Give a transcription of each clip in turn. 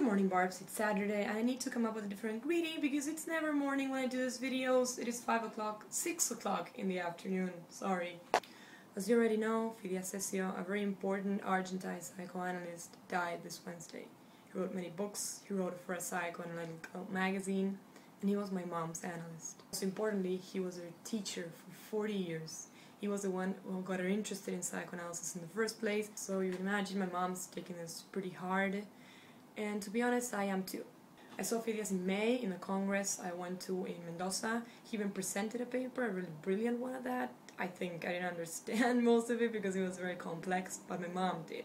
Good morning, Barbs. It's Saturday and I need to come up with a different greeting because it's never morning when I do these videos. It is 5 o'clock, 6 o'clock in the afternoon. Sorry. As you already know, Fidia Sessio, a very important Argentine psychoanalyst, died this Wednesday. He wrote many books, he wrote for a psychoanalytical magazine, and he was my mom's analyst. Most importantly, he was her teacher for 40 years. He was the one who got her interested in psychoanalysis in the first place, so you can imagine my mom's taking this pretty hard. And to be honest, I am too. I saw Fidias in May in a congress I went to in Mendoza. He even presented a paper, a really brilliant one at that. I think I didn't understand most of it because it was very complex, but my mom did.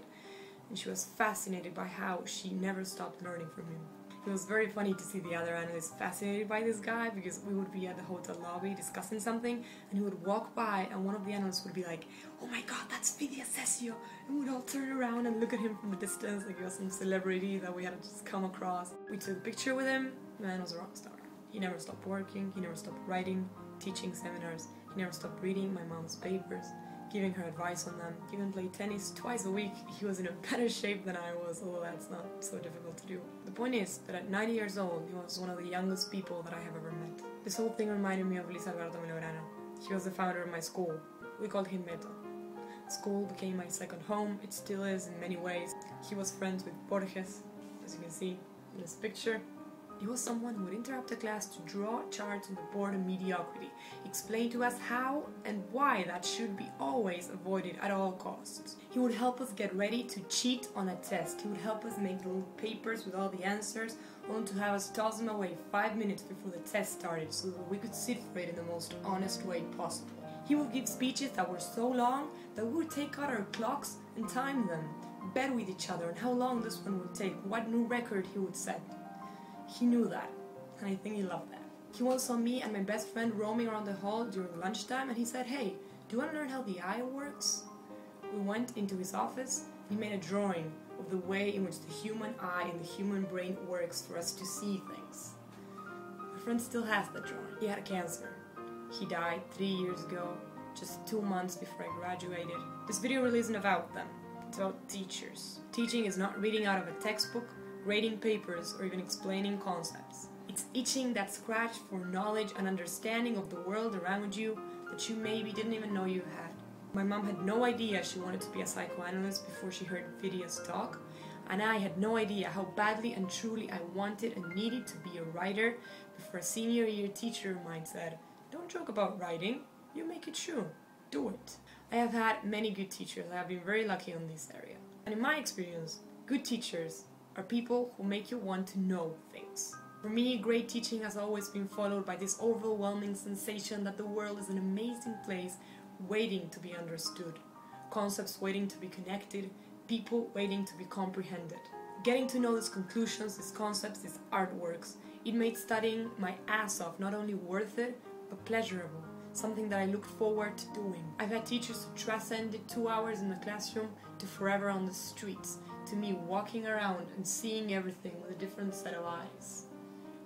And she was fascinated by how she never stopped learning from him. It was very funny to see the other analysts fascinated by this guy because we would be at the hotel lobby discussing something and he would walk by and one of the analysts would be like, "Oh my god, that's Fidia Sessio!" And we'd all turn around and look at him from a distance like he was some celebrity that we had just come across. We took a picture with him. The man was a rock star. He never stopped working, he never stopped writing, teaching seminars, he never stopped reading my mom's papers, giving her advice on them. He even played tennis twice a week. He was in a better shape than I was, although that's not so difficult to do. The point is that at 90 years old, he was one of the youngest people that I have ever met. This whole thing reminded me of Luis Alberto Melograno. He was the founder of my school. We called him Beto. School became my second home. It still is in many ways. He was friends with Borges, as you can see in this picture. He was someone who would interrupt the class to draw charts on the board of mediocrity, explain to us how and why that should be always avoided at all costs. He would help us get ready to cheat on a test. He would help us make little papers with all the answers, only to have us toss them away 5 minutes before the test started so that we could sit for it in the most honest way possible. He would give speeches that were so long that we would take out our clocks and time them, bet with each other on how long this one would take, what new record he would set. He knew that, and I think he loved that. He once saw me and my best friend roaming around the hall during lunchtime and he said, "Hey, do you want to learn how the eye works?" We went into his office and he made a drawing of the way in which the human eye and the human brain works for us to see things. My friend still has that drawing. He had cancer. He died 3 years ago, just 2 months before I graduated. This video really isn't about them. It's about teachers. Teaching is not reading out of a textbook, grading papers, or even explaining concepts. It's itching that scratch for knowledge and understanding of the world around you that you maybe didn't even know you had. My mom had no idea she wanted to be a psychoanalyst before she heard Fidia's talk, and I had no idea how badly and truly I wanted and needed to be a writer before a senior year teacher of mine said, "Don't joke about writing, you make it true, do it." I have had many good teachers. I have been very lucky in this area. And in my experience, good teachers are people who make you want to know things. For me, great teaching has always been followed by this overwhelming sensation that the world is an amazing place waiting to be understood. Concepts waiting to be connected, people waiting to be comprehended. Getting to know these conclusions, these concepts, these artworks, it made studying my ass off not only worth it, but pleasurable. Something that I look forward to doing. I've had teachers who transcended 2 hours in the classroom to forever on the streets, to me walking around and seeing everything with a different set of eyes.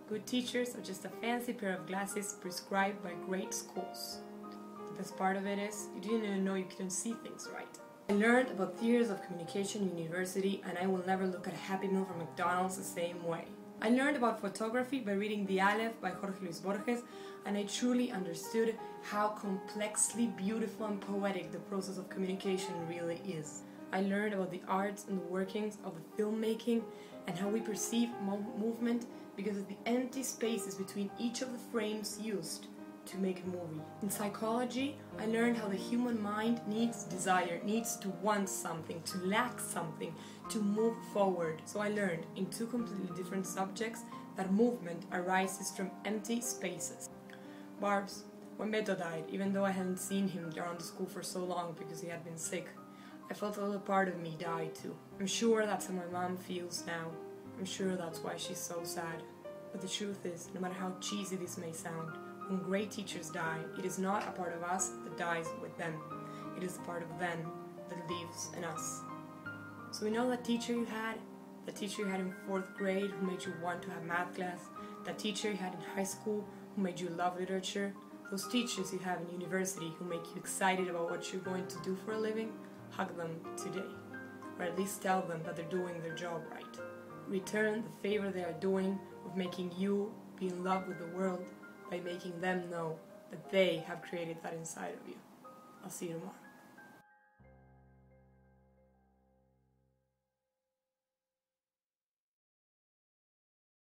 Good teachers are just a fancy pair of glasses prescribed by great schools. The best part of it is, you didn't even know you couldn't see things right. I learned about theories of communication in university and I will never look at a Happy Meal from McDonald's the same way. I learned about photography by reading The Aleph by Jorge Luis Borges, and I truly understood how complexly beautiful and poetic the process of communication really is. I learned about the arts and the workings of the filmmaking and how we perceive movement because of the empty spaces between each of the frames used to make a movie. In psychology, I learned how the human mind needs desire, needs to want something, to lack something, to move forward. So I learned in 2 completely different subjects that movement arises from empty spaces. Barbs, when Beto died, even though I hadn't seen him around the school for so long because he had been sick, I felt a little part of me die too. I'm sure that's how my mom feels now. I'm sure that's why she's so sad. But the truth is, no matter how cheesy this may sound, when great teachers die, it is not a part of us that dies with them. It is a part of them that lives in us. So we know that teacher you had in 4th grade who made you want to have math class, that teacher you had in high school who made you love literature, those teachers you have in university who make you excited about what you're going to do for a living, hug them today. Or at least tell them that they're doing their job right. return the favor they are doing of making you be in love with the world by making them know that they have created that inside of you. I'll see you tomorrow.